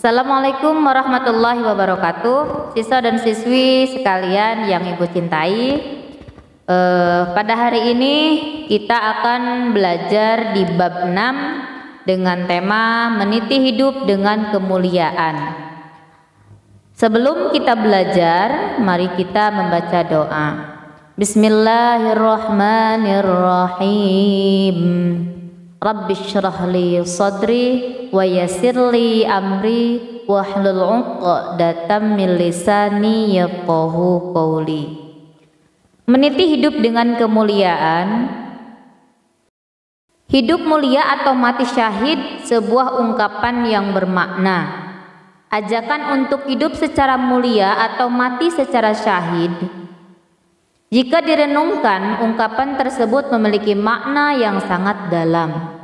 Assalamualaikum warahmatullahi wabarakatuh. Siswa dan siswi sekalian yang Ibu cintai, pada hari ini kita akan belajar di bab 6 dengan tema meniti hidup dengan kemuliaan. Sebelum kita belajar, mari kita membaca doa. Bismillahirrahmanirrahim. Rabbi syrah li sadri wa yassir li amri wahlul 'uqdatam min lisani yafqahu qawli. Meniti hidup dengan kemuliaan. Hidup mulia atau mati syahid sebuah ungkapan yang bermakna ajakan untuk hidup secara mulia atau mati secara syahid. Jika direnungkan, ungkapan tersebut memiliki makna yang sangat dalam.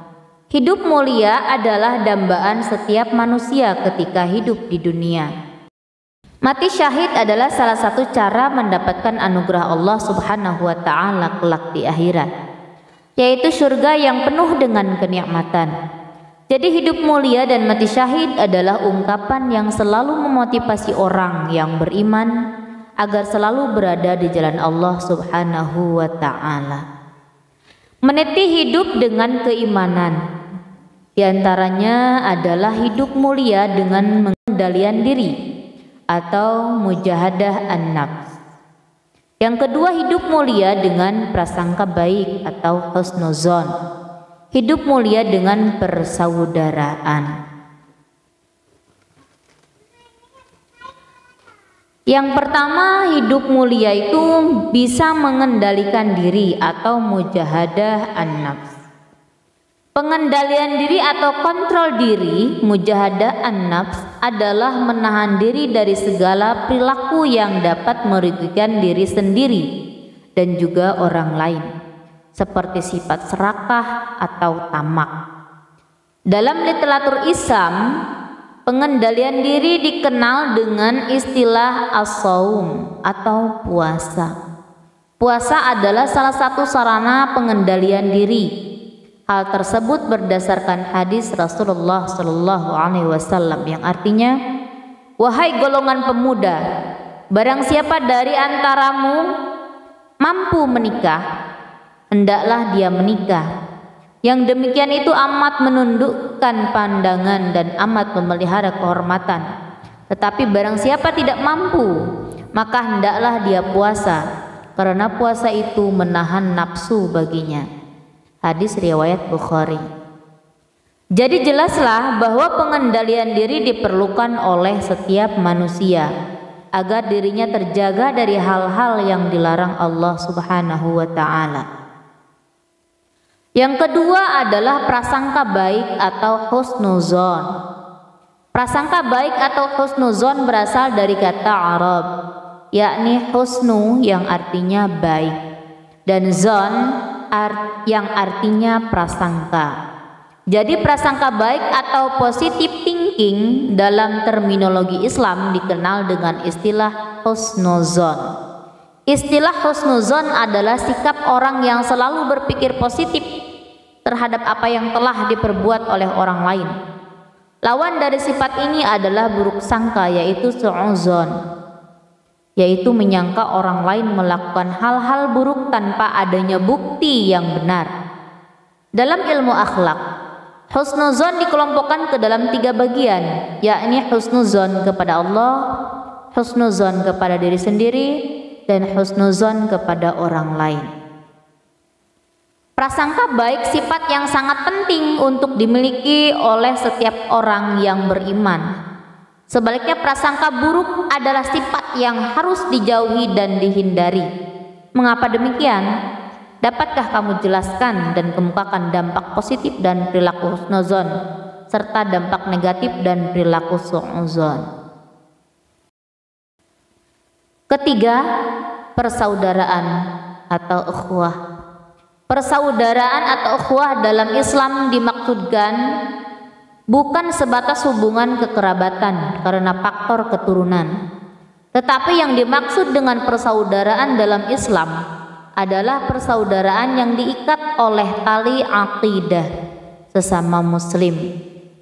Hidup mulia adalah dambaan setiap manusia ketika hidup di dunia. Mati syahid adalah salah satu cara mendapatkan anugerah Allah Subhanahu wa Ta'ala kelak di akhirat, yaitu surga yang penuh dengan kenikmatan. Jadi hidup mulia dan mati syahid adalah ungkapan yang selalu memotivasi orang yang beriman agar selalu berada di jalan Allah Subhanahu wa Ta'ala. Meniti hidup dengan keimanan, di antaranya adalah hidup mulia dengan pengendalian diri atau mujahadah an-nafs. Yang kedua, hidup mulia dengan prasangka baik atau husnuzon. Hidup mulia dengan persaudaraan. Yang pertama, hidup mulia itu bisa mengendalikan diri atau mujahadah an-nafs. Pengendalian diri atau kontrol diri, mujahadah an-nafs, adalah menahan diri dari segala perilaku yang dapat merugikan diri sendiri dan juga orang lain, seperti sifat serakah atau tamak. Dalam literatur Islam, pengendalian diri dikenal dengan istilah as-saum atau puasa. Puasa adalah salah satu sarana pengendalian diri. Hal tersebut berdasarkan hadis Rasulullah Shallallahu Alaihi Wasallam yang artinya, wahai golongan pemuda, barang siapa dari antaramu mampu menikah, hendaklah dia menikah. Yang demikian itu amat menundukkan pandangan dan amat memelihara kehormatan. Tetapi barang siapa tidak mampu, maka hendaklah dia puasa, karena puasa itu menahan nafsu baginya. Hadis riwayat Bukhari. Jadi jelaslah bahwa pengendalian diri diperlukan oleh setiap manusia agar dirinya terjaga dari hal-hal yang dilarang Allah Subhanahu wa Ta'ala. Yang kedua adalah prasangka baik atau husnuzon. Prasangka baik atau husnuzon berasal dari kata Arab, yakni husnu yang artinya baik dan zon yang artinya prasangka. Jadi prasangka baik atau positive thinking dalam terminologi Islam dikenal dengan istilah husnuzon. Istilah husnuzon adalah sikap orang yang selalu berpikir positif terhadap apa yang telah diperbuat oleh orang lain. Lawan dari sifat ini adalah buruk sangka, yaitu su'uzon, yaitu menyangka orang lain melakukan hal-hal buruk tanpa adanya bukti yang benar. Dalam ilmu akhlak, husnuzon dikelompokkan ke dalam 3 bagian, yakni husnuzon kepada Allah, husnuzon kepada diri sendiri, dan husnuzon kepada orang lain. Prasangka baik sifat yang sangat penting untuk dimiliki oleh setiap orang yang beriman. Sebaliknya prasangka buruk adalah sifat yang harus dijauhi dan dihindari. Mengapa demikian? Dapatkah kamu jelaskan dan kemukakan dampak positif dan perilaku husnuzon serta dampak negatif dan perilaku su'uzon? Ketiga, persaudaraan atau ukhuwah. Persaudaraan atau ukhuwah dalam Islam dimaksudkan bukan sebatas hubungan kekerabatan karena faktor keturunan, tetapi yang dimaksud dengan persaudaraan dalam Islam adalah persaudaraan yang diikat oleh tali aqidah sesama muslim,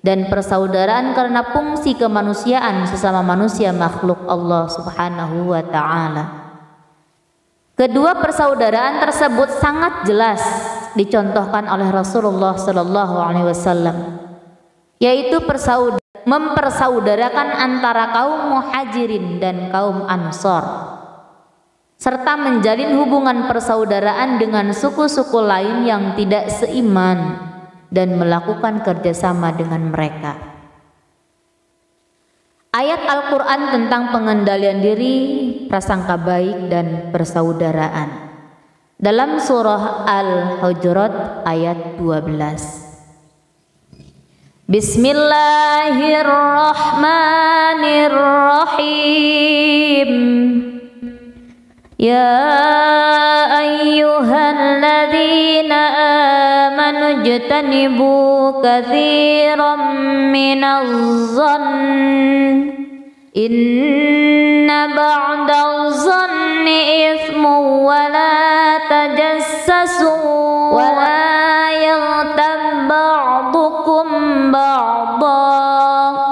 dan persaudaraan karena fungsi kemanusiaan sesama manusia makhluk Allah Subhanahu wa taala. Kedua persaudaraan tersebut sangat jelas dicontohkan oleh Rasulullah sallallahu alaihi wasallam, yaitu mempersaudarakan antara kaum Muhajirin dan kaum Ansor, serta menjalin hubungan persaudaraan dengan suku-suku lain yang tidak seiman dan melakukan kerjasama dengan mereka. Ayat Al-Quran tentang pengendalian diri, prasangka baik dan persaudaraan dalam surah Al-Hujurat ayat 12. Bismillahirrahmanirrahim. Ya ayyuhalladzina amanu ijtanibu katsiran minadh-dhann inna ba'dadh-dhanni itsmun wa la tajassasu wa la yaghtab ba'dukum ba'dhan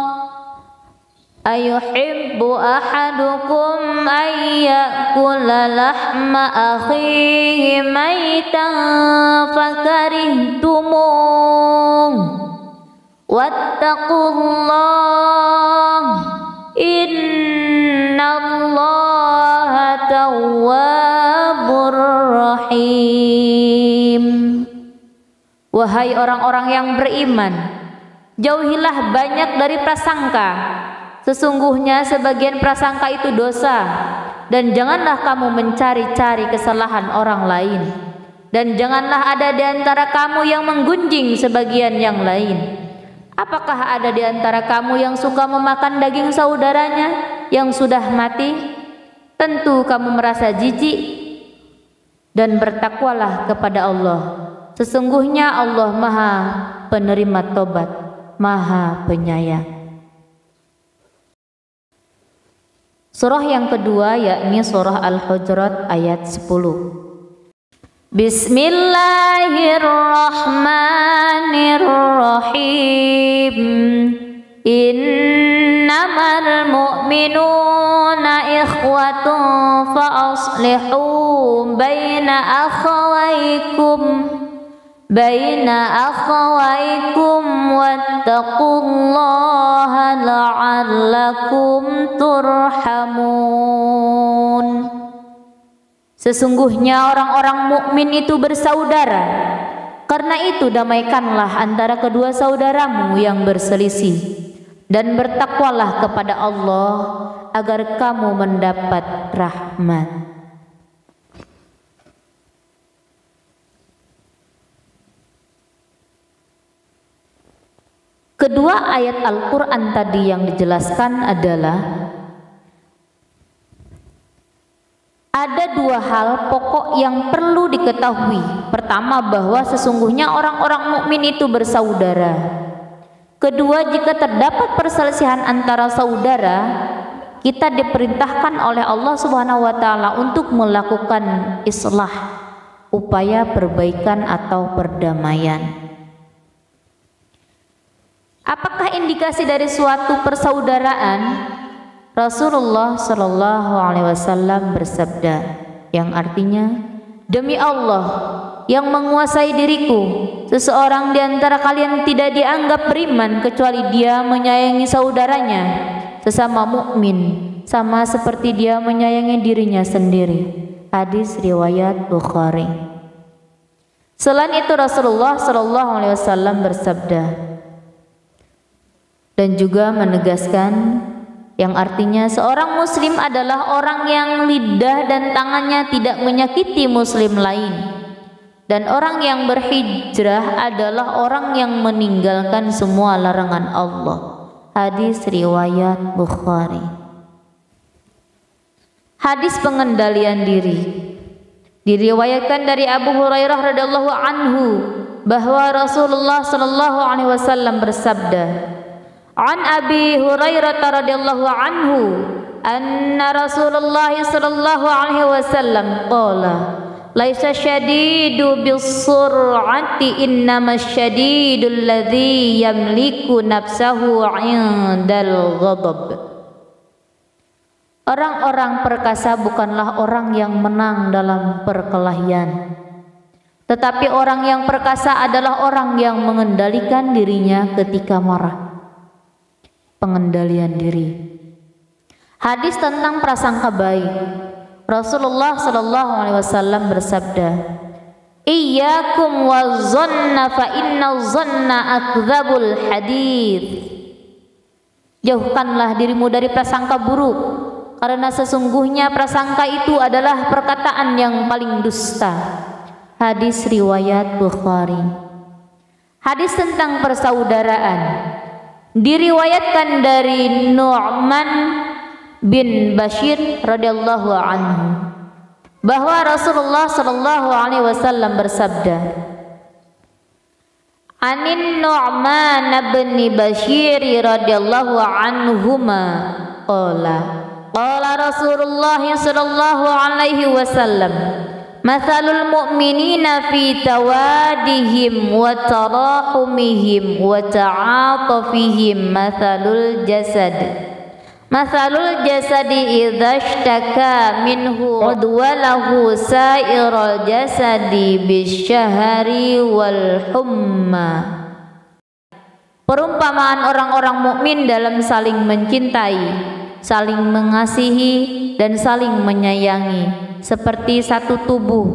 ayuhibbu ahadukum ayyakula lahma akhihi maitan fakarihtumuh wattaqullah innallaha tawwabur rahim. Wahai orang-orang yang beriman, jauhilah banyak dari prasangka. Sesungguhnya sebagian prasangka itu dosa, dan janganlah kamu mencari-cari kesalahan orang lain, dan janganlah ada di antara kamu yang menggunjing sebagian yang lain. Apakah ada di antara kamu yang suka memakan daging saudaranya yang sudah mati? Tentu kamu merasa jijik, dan bertakwalah kepada Allah. Sesungguhnya Allah Maha penerima tobat, Maha penyayang. Surah yang kedua yakni surah Al-Hujurat ayat 10. Bismillahirrahmanirrahim. Innamal mu'minuna ikhwatun fa aslihu baina akhawaykum wattaqullaha la'allakum turhamun. Sesungguhnya orang-orang mukmin itu bersaudara. Karena itu damaikanlah antara kedua saudaramu yang berselisih, dan bertakwalah kepada Allah agar kamu mendapat rahmat. Kedua ayat Al-Quran tadi yang dijelaskan adalah ada dua hal pokok yang perlu diketahui. Pertama, bahwa sesungguhnya orang-orang mukmin itu bersaudara. Kedua, jika terdapat perselisihan antara saudara, kita diperintahkan oleh Allah Subhanahu wa taala untuk melakukan islah, upaya perbaikan atau perdamaian. Apakah indikasi dari suatu persaudaraan? Rasulullah Shallallahu Alaihi Wasallam bersabda, yang artinya, demi Allah yang menguasai diriku, seseorang di antara kalian tidak dianggap beriman kecuali dia menyayangi saudaranya sesama mukmin sama seperti dia menyayangi dirinya sendiri. Hadis riwayat Bukhari. Selain itu Rasulullah Shallallahu Alaihi Wasallam bersabda dan juga menegaskan, yang artinya seorang muslim adalah orang yang lidah dan tangannya tidak menyakiti muslim lain, dan orang yang berhijrah adalah orang yang meninggalkan semua larangan Allah. Hadis riwayat Bukhari. Hadis pengendalian diri diriwayatkan dari Abu Hurairah radhiyallahu anhu bahwa Rasulullah sallallahu alaihi wasallam bersabda, An Abi Hurairah radhiyallahu anhu anna Rasulullah sallallahu alaihi wasallam qala Laisa syadidu bisur'ati innamas syadidul ladzi yamliku nafsahu 'indal ghadab. Orang-orang perkasa bukanlah orang yang menang dalam perkelahian, tetapi orang yang perkasa adalah orang yang mengendalikan dirinya ketika marah. Pengendalian diri. Hadis tentang prasangka baik. Rasulullah sallallahu alaihi wasallam bersabda, "Iyyakum waz-zanna fa inna-zanna akdzabul hadits." Jauhkanlah dirimu dari prasangka buruk, karena sesungguhnya prasangka itu adalah perkataan yang paling dusta. Hadis riwayat Bukhari. Hadis tentang persaudaraan diriwayatkan dari Nu'man bin Bashir radhiyallahu anhu bahwa Rasulullah sallallahu alaihi wasallam bersabda, Anin Nu'man bin Bashir radhiyallahu anhuma qala Rasulullah sallallahu alaihi wasallam, mathalul mu'minina fi tawadihim wa tarahumihim wa ta'atufihim mathalul jasadi idza ishtaka minhu udwalahu sa'iral jasadi bisyahri wal humma. Perumpamaan orang-orang mukmin dalam saling mencintai, saling mengasihi dan saling menyayangi seperti satu tubuh.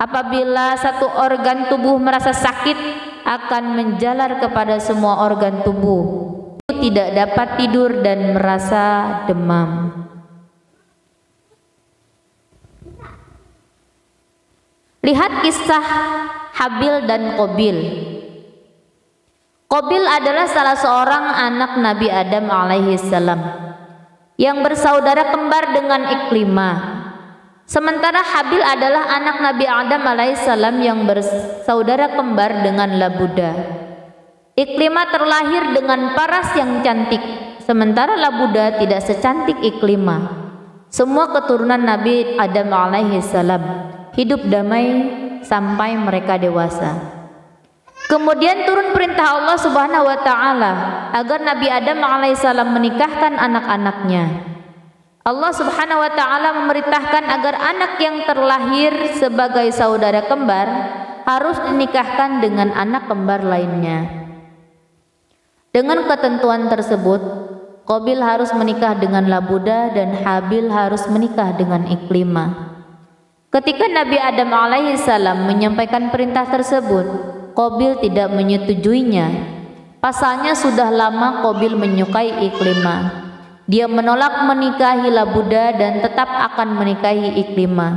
Apabila satu organ tubuh merasa sakit, akan menjalar kepada semua organ tubuh, tidak dapat tidur dan merasa demam. Lihat kisah Habil dan Qabil. Qabil adalah salah seorang anak Nabi Adam alaihissalam yang bersaudara kembar dengan Iklimah. Sementara Habil adalah anak Nabi Adam alaihissalam yang bersaudara kembar dengan Labuda. Iklimah terlahir dengan paras yang cantik, sementara Labuda tidak secantik Iklimah. Semua keturunan Nabi Adam alaihissalam hidup damai sampai mereka dewasa. Kemudian turun perintah Allah Subhanahu wa taala agar Nabi Adam alaihissalam menikahkan anak-anaknya. Allah Subhanahu wa taala memerintahkan agar anak yang terlahir sebagai saudara kembar harus dinikahkan dengan anak kembar lainnya. Dengan ketentuan tersebut, Qabil harus menikah dengan Labuda dan Habil harus menikah dengan Iklimah. Ketika Nabi Adam alaihissalam menyampaikan perintah tersebut, Qabil tidak menyetujuinya. Pasalnya sudah lama Qabil menyukai Iklimah. Dia menolak menikahi Labuda dan tetap akan menikahi Iklimah.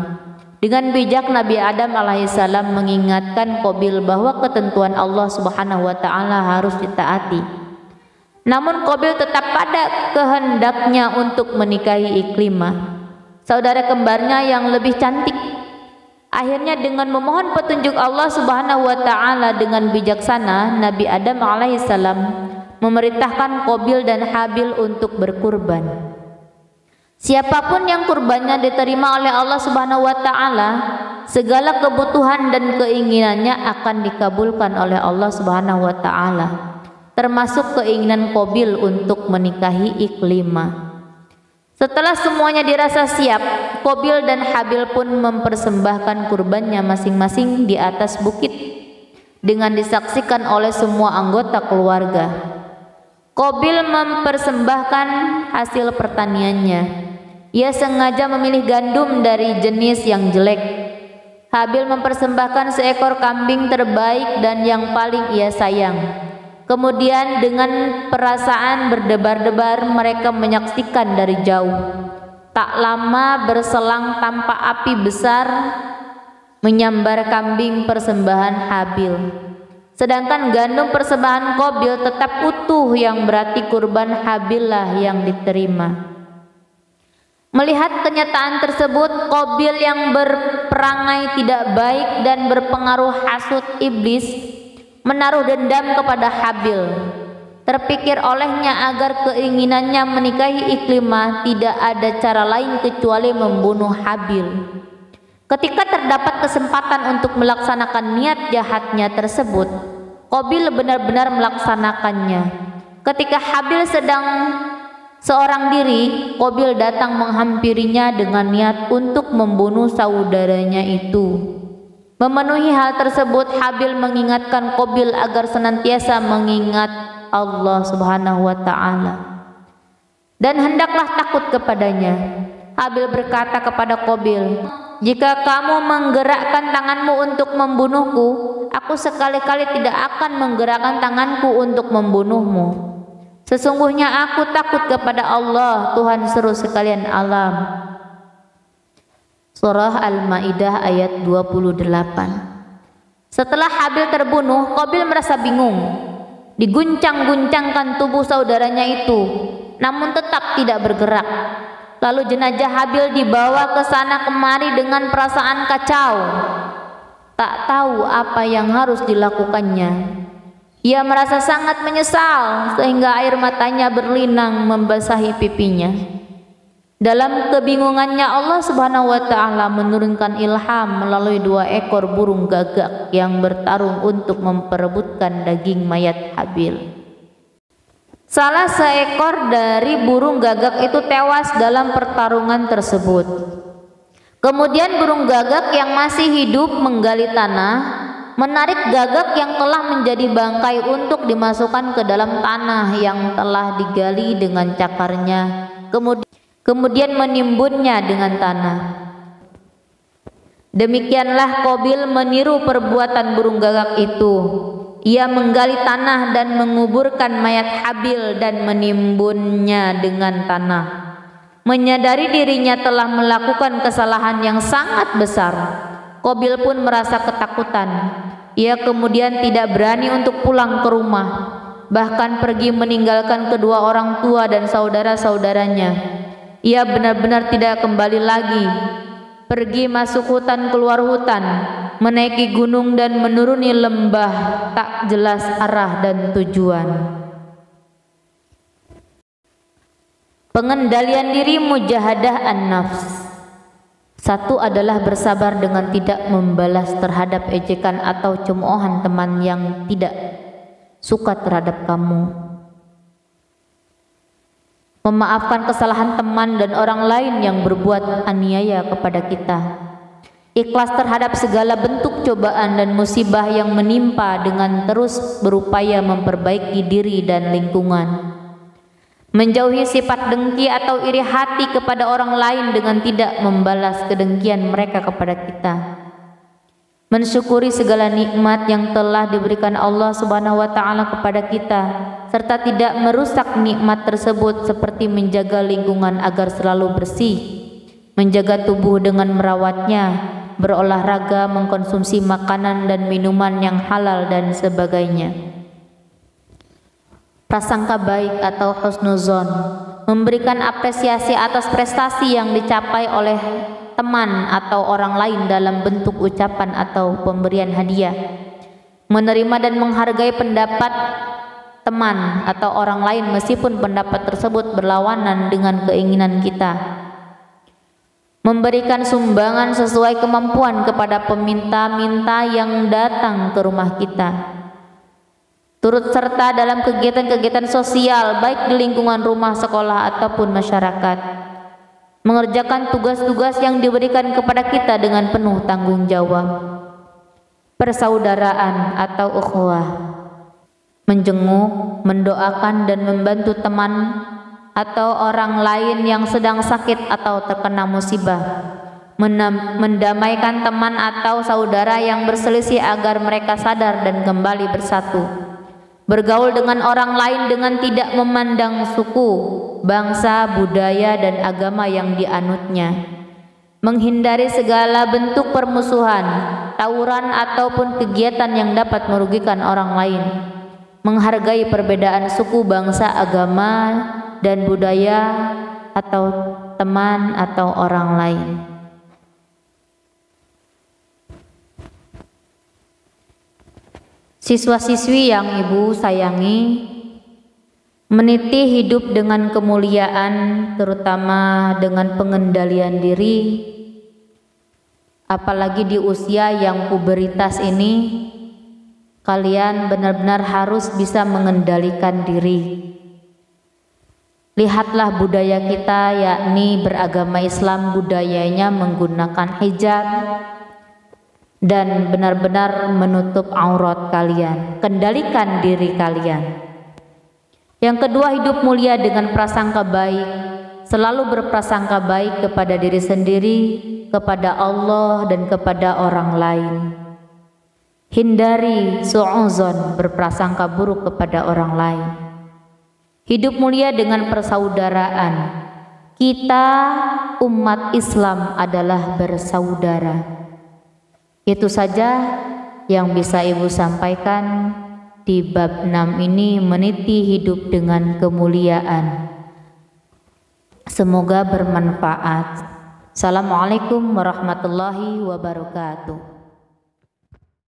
Dengan bijak Nabi Adam alaihissalam mengingatkan Qabil bahwa ketentuan Allah Subhanahu wa taala harus ditaati. Namun Qabil tetap pada kehendaknya untuk menikahi Iklimah, saudara kembarnya yang lebih cantik. Akhirnya dengan memohon petunjuk Allah Subhanahu wa taala dengan bijaksana, Nabi Adam alaihissalam memerintahkan Qabil dan Habil untuk berkurban. Siapapun yang kurbannya diterima oleh Allah Subhanahu wa taala, segala kebutuhan dan keinginannya akan dikabulkan oleh Allah Subhanahu wa taala, termasuk keinginan Qabil untuk menikahi Iklimah. Setelah semuanya dirasa siap, Qabil dan Habil pun mempersembahkan kurbannya masing-masing di atas bukit dengan disaksikan oleh semua anggota keluarga. Qabil mempersembahkan hasil pertaniannya. Ia sengaja memilih gandum dari jenis yang jelek. Habil mempersembahkan seekor kambing terbaik dan yang paling ia sayang. Kemudian dengan perasaan berdebar-debar mereka menyaksikan dari jauh. Tak lama berselang tanpa api besar menyambar kambing persembahan Habil. Sedangkan gandum persembahan Qabil tetap utuh, yang berarti kurban Habil lah yang diterima. Melihat kenyataan tersebut, Qabil yang berperangai tidak baik dan berpengaruh hasut iblis menaruh dendam kepada Habil. Terpikir olehnya agar keinginannya menikahi Iklimah tidak ada cara lain kecuali membunuh Habil. Ketika terdapat kesempatan untuk melaksanakan niat jahatnya tersebut, Qabil benar-benar melaksanakannya. Ketika Habil sedang seorang diri, Qabil datang menghampirinya dengan niat untuk membunuh saudaranya itu. Memenuhi hal tersebut, Habil mengingatkan Qabil agar senantiasa mengingat Allah Subhanahu wa ta'ala dan hendaklah takut kepadanya. Habil berkata kepada Qabil, "Jika kamu menggerakkan tanganmu untuk membunuhku, aku sekali-kali tidak akan menggerakkan tanganku untuk membunuhmu. Sesungguhnya aku takut kepada Allah, Tuhan seluruh sekalian alam." Surah Al-Maidah ayat 28. Setelah Habil terbunuh, Qabil merasa bingung. Diguncang-guncangkan tubuh saudaranya itu, namun tetap tidak bergerak. Lalu jenazah Habil dibawa ke sana kemari dengan perasaan kacau. Tak tahu apa yang harus dilakukannya. Ia merasa sangat menyesal sehingga air matanya berlinang membasahi pipinya. Dalam kebingungannya, Allah Subhanahu wa ta'ala menurunkan ilham melalui 2 ekor burung gagak yang bertarung untuk memperebutkan daging mayat Habil. Salah seekor dari burung gagak itu tewas dalam pertarungan tersebut. Kemudian burung gagak yang masih hidup menggali tanah, menarik gagak yang telah menjadi bangkai untuk dimasukkan ke dalam tanah yang telah digali dengan cakarnya, kemudian menimbunnya dengan tanah. Demikianlah Qabil meniru perbuatan burung gagak itu. Ia menggali tanah dan menguburkan mayat Habil dan menimbunnya dengan tanah. Menyadari dirinya telah melakukan kesalahan yang sangat besar, Qabil pun merasa ketakutan. Ia kemudian tidak berani untuk pulang ke rumah, bahkan pergi meninggalkan kedua orang tua dan saudara-saudaranya. Ia benar-benar tidak kembali lagi, pergi masuk hutan keluar hutan, menaiki gunung dan menuruni lembah, tak jelas arah dan tujuan. Pengendalian diri mujahadah an-nafs. 1 adalah bersabar dengan tidak membalas terhadap ejekan atau cemoohan teman yang tidak suka terhadap kamu. Memaafkan kesalahan teman dan orang lain yang berbuat aniaya kepada kita. Ikhlas terhadap segala bentuk cobaan dan musibah yang menimpa dengan terus berupaya memperbaiki diri dan lingkungan. Menjauhi sifat dengki atau iri hati kepada orang lain dengan tidak membalas kedengkian mereka kepada kita. Mensyukuri segala nikmat yang telah diberikan Allah Subhanahu wa ta'ala kepada kita, serta tidak merusak nikmat tersebut seperti menjaga lingkungan agar selalu bersih, menjaga tubuh dengan merawatnya, berolahraga, mengkonsumsi makanan dan minuman yang halal dan sebagainya. Prasangka baik atau husnuzon, memberikan apresiasi atas prestasi yang dicapai oleh teman atau orang lain dalam bentuk ucapan atau pemberian hadiah. Menerima dan menghargai pendapat teman atau orang lain meskipun pendapat tersebut berlawanan dengan keinginan kita. Memberikan sumbangan sesuai kemampuan kepada peminta-minta yang datang ke rumah kita. Turut serta dalam kegiatan-kegiatan sosial baik di lingkungan rumah, sekolah ataupun masyarakat. Mengerjakan tugas-tugas yang diberikan kepada kita dengan penuh tanggung jawab. Persaudaraan atau ukhuwah, menjenguk, mendoakan dan membantu teman atau orang lain yang sedang sakit atau terkena musibah. Mendamaikan teman atau saudara yang berselisih agar mereka sadar dan kembali bersatu. Bergaul dengan orang lain dengan tidak memandang suku, bangsa, budaya, dan agama yang dianutnya. Menghindari segala bentuk permusuhan, tawuran, ataupun kegiatan yang dapat merugikan orang lain. Menghargai perbedaan suku, bangsa, agama, dan budaya atau teman atau orang lain. Siswa-siswi yang Ibu sayangi, meniti hidup dengan kemuliaan, terutama dengan pengendalian diri, Apalagi di usia yang puberitas ini, kalian benar-benar harus bisa mengendalikan diri. Lihatlah budaya kita, yakni beragama Islam, budayanya menggunakan hijab dan benar-benar menutup aurat kalian. Kendalikan diri kalian. Yang kedua, hidup mulia dengan prasangka baik. Selalu berprasangka baik kepada diri sendiri, kepada Allah dan kepada orang lain. Hindari su'uzon, berprasangka buruk kepada orang lain. Hidup mulia dengan persaudaraan. Kita umat Islam adalah bersaudara. Itu saja yang bisa Ibu sampaikan di bab 6 ini, meniti hidup dengan kemuliaan. Semoga bermanfaat. Assalamualaikum warahmatullahi wabarakatuh.